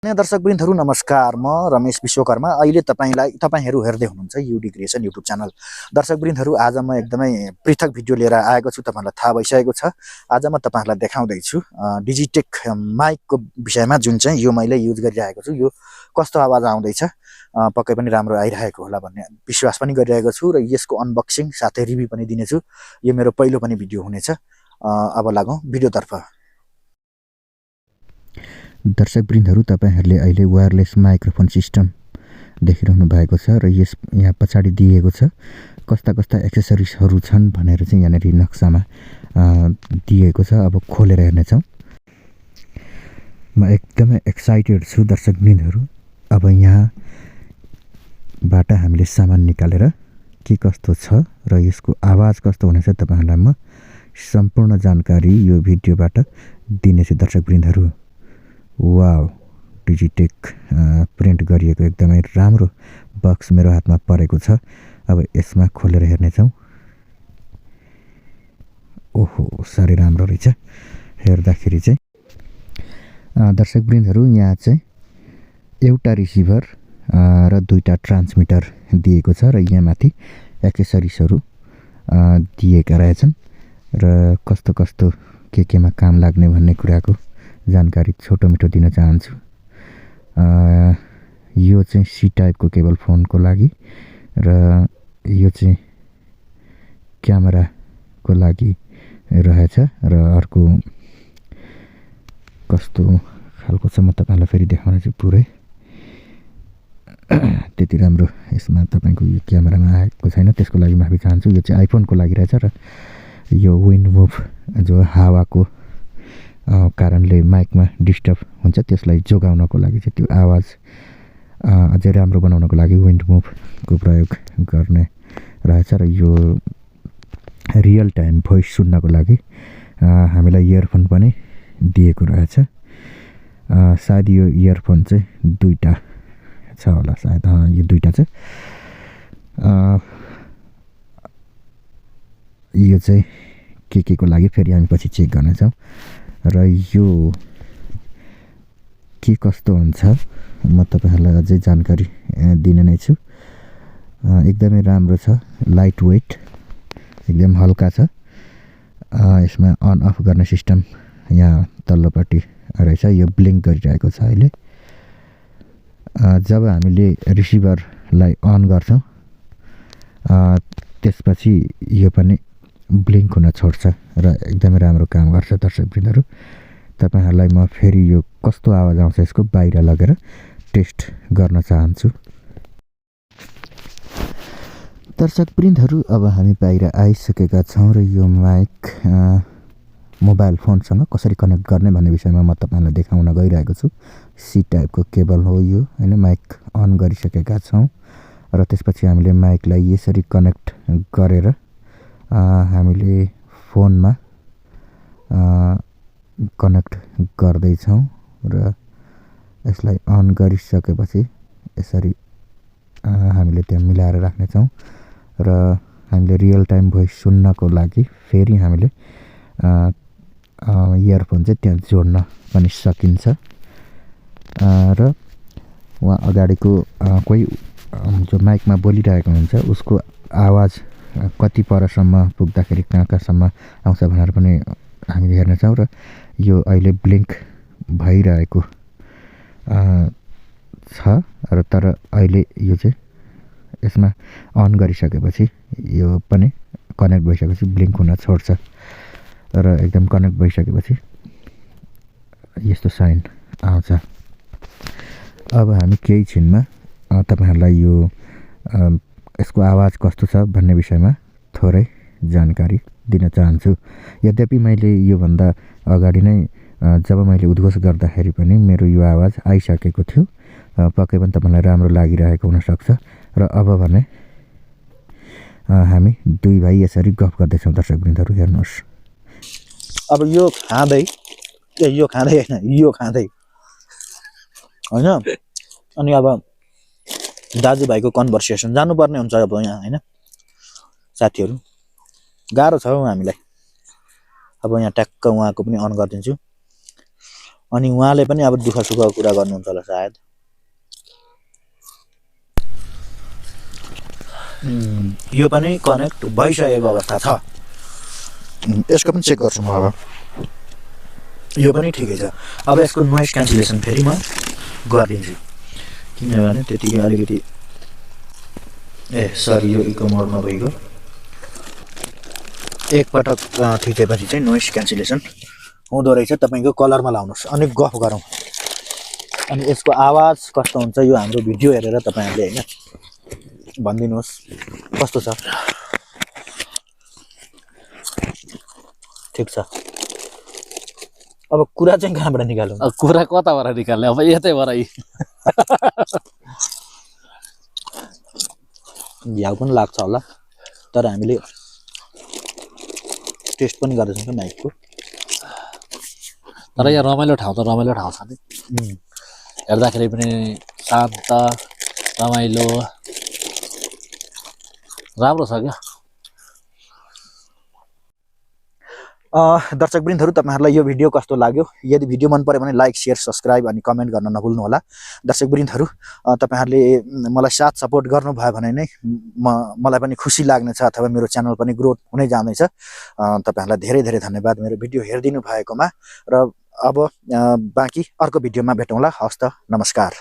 दर्शकवृन्दहरु नमस्कार। म रमेश विश्वकर्मा। अहिले तपाईहरु हेर्दै हुनुहुन्छ युडी क्रिएसन युट्युब च्यानल। दर्शकवृन्दहरु, आज म एकदमै पृथक भिडियो लिएर आएको छु। तपाईहरुलाई थाहा भइसकेको छ। आज म तपाईहरुलाई देखाउँदै छु डिजिटेक माइकको विषयमा, जुन चाहिँ यो मैले युज गरिरहेको छु। यो कस्तो आवाज आउँदैछ, पक्कै पनि राम्रो आइरहेको होला भन्ने विश्वास पनि गरिरहेको छु र यसको अनबक्सिङ साथै रिभ्यू पनि दिनेछु। यो मेरो पहिलो पनि भिडियो हुनेछ। अब लागौं भिडियोतर्फ। दर्शकवृन्दहरु, तपाईहरुले अहिले वायरलेस माइक्रोफोन सिस्टम देखिरहनु भएको छ र यहाँ पछाडी दिएको छ कस्ता कस्ता एक्सेसरिजहरु छन् भनेर चाहिँ यहाँनेर नक्सामा दिएको छ। अब खोलेर हेर्ने छौं। म एकदमै एक्साइटेड छु दर्शकवृन्दहरु। अब यहाँबाट हामीले सामान निकालेर के कस्तो छ र यसको आवाज कस्तो हुनेछ तपाईहरुलाई म सम्पूर्ण जानकारी यो भिडियोबाट दिनेछु दर्शकवृन्दहरु। वाउ, डिजिटेक प्रिन्ट गरिएको एकदमै राम्रो बक्स मेरो हातमा परेको छ। अब यसमा खोलेर हेर्ने छौं। ओहो, साह्रै राम्रो रहेछ हेर्दाखेरि चाहिँ। दर्शकवृन्दहरु, यहाँ चाहिँ एउटा रिसिभर र दुईटा ट्रान्समिटर दिएको छ र यहाँ माथि एक्सेसरिजहरु दिएका रहेछन् र कस्तो कस्तो केमा काम लाग्ने भन्ने कुराको जानकारी छोटो मिठो दिन चाहन्छु। यो चाहिँ सी टाइपको केबल फोनको लागि र यो चाहिँ क्यामेराको लागि रहेछ र अर्को कस्तो खालको छ म तपाईहरुलाई फेरि देखाउने छु। पुरै त्यति राम्रो यसमा तपाईको यो क्यामेरामा आएको छैन, त्यसको लागि माफी चाहन्छु। यो चाहिँ आइफोनको लागि रहेछ र यो विन्ड मुभ जो हावाको कारणले माइकमा डिस्टर्ब हुन्छ त्यसलाई जोगाउनको लागि चाहिँ त्यो आवाज अझै राम्रो बनाउनको लागि विन्ड मुभको प्रयोग गर्ने रहेछ र यो रियल टाइम भोइस सुन्नको लागि हामीलाई इयरफोन पनि दिएको रहेछ। सायद यो इयरफोन चाहिँ दुईटा छ होला, सायद यो दुईटा छ। यो चाहिँ के को लागि फेरि हामी पछि चेक गर्नेछौँ र यो के कस्तो हुन्छ म तपाईहरुलाई अझै जानकारी दिने नै छु। एकदमै राम्रो छ, लाइट वेट, एकदम हल्का छ। यसमा अन अफ गर्ने सिस्टम यहाँ तल्लोपट्टि रहेछ। यो ब्लिङ्क गरिरहेको छ अहिले। जब हामीले रिसिभरलाई अन गर्छौं त्यसपछि यो पनि ब्लिङ्क हुन छोड्छ र एकदमै राम्रो काम गर्छ। दर्शकवृन्दहरु, तपाईहरुलाई म फेरि यो कस्तो आवाज आउँछ यसको बाहिर लगेर टेस्ट गर्न चाहन्छु। दर्शकवृन्दहरु, अब हामी बाहिर आइसकेका छौं र यो माइक मोबाइल फोनसँग कसरी कनेक्ट गर्ने भन्ने विषयमा म तपाईहरुलाई देखाउन गइरहेको छु। सी टाइपको केबल हो यो हैन। माइक अन गरिसकेका छौं र त्यसपछि हामीले माइकलाई यसरी कनेक्ट गरेर हामीले फोनमा कनेक्ट गर्दै छौं र यसलाई अन गरिसकेपछि यसरी हामीले त्यहाँ मिलाएर राख्ने छौं र हामीले रियल टाइम भोइस सुन्नको लागि फेरि हामीले इयरफोन चाहिँ त्यहाँ जोड्न पनि सकिन्छ र वहाँ अगाडिको कोही जो माइकमा बोलिरहेको हुन्छ उसको आवाज कति परसम्म पुग्दाखेरि कहाँसम्म आउँछ भनेर पनि हामीले हेर्नेछौँ र यो अहिले ब्लिङ्क भइरहेको छ र तर अहिले यो चाहिँ यसमा अन गरिसकेपछि यो पनि कनेक्ट भइसकेपछि ब्लिङ्क हुन छोड्छ र एकदम कनेक्ट भइसकेपछि यस्तो साइन आउँछ। अब हामी केही छिनमा तपाईहरुलाई यो यसको आवाज कस्तो छ भन्ने विषयमा थोरै जानकारी दिन चाहन्छु। यद्यपि मैले यो भन्दा अगाडि नै जब मैले उद्घोष गर्दाखेरि पनि मेरो यो आवाज आइसकेको थियो। पक्कै पनि तपाईलाई राम्रो लागिरहेको हुन सक्छ र अब भने हामी दुई भाइ यसरी गफ गर्दै छौं। दर्शकवृन्दहरु, हेर्नुहोस्। अब यो खाँदै हैन, अनि अब दाजुभाइको कन्भर्सेसन जानुपर्ने हुन्छ अब यहाँ हैन। साथीहरु, गाह्रो छ हामीलाई। अब यहाँ ट्याक्क उहाँको पनि अन गरिदिन्छु। अनि उहाँले पनि अब दुःख सुखको कुरा गर्नुहुन्छ होला सायद। यो पनि कनेक्ट भइसकेको अवस्था छ। यसको पनि चेक गर्छु म अब। यो पनि ठिकै छ। अब यसको नोइज क्यान्सलेसन फेरि म गरिदिन्छु, किनभने त्यतिकै अलिकति सरी यो इको मोडमा भइगयो। एकपटक थिचेपछि चाहिँ नोइज क्यान्सलेसन हुँदो रहेछ। तपाईँको कलरमा लाउनुहोस्। अनि गफ गरौँ। अनि यसको आवाज कस्तो हुन्छ यो हाम्रो भिडियो हेरेर तपाईँहरूले होइन भनिदिनुहोस् कस्तो छ। ठिक छ। अब कुरा चाहिँ कहाँबाट निकालौँ? कुरा कताबाट निकाल्ने अब यतैबाट घ्याउ पनि लाग्छ होला, तर हामीले टेस्ट पनि गर्दैछौँ क्या माइकको। तर यहाँ रमाइलो ठाउँ त रमाइलो ठाउँ छ नि, हेर्दाखेरि पनि शान्त रमाइलो राम्रो छ क्या। दर्शकवृन्दहरू तपाईहरुलाई यो भिडियो कस्तो लाग्यो? यदि भिडियो मन पर्यो भने लाइक शेयर सब्स्क्राइब अनि कमेन्ट गर्न नभुल्नु होला। दर्शकवृन्दहरू तपाईहरुले मलाई साथ सपोर्ट गर्नुभयो भने नै मलाई पनि खुसी लाग्नेछ अथवा मेरो च्यानल पनि ग्रोथ हुँदै जाँदैछ। तपाईहरुलाई धेरै धेरै धन्यवाद मेरो भिडियो हेरिदिनु भएकोमा। र अब बाँकी अर्को भिडियोमा भेटौँला। हस्त नमस्कार।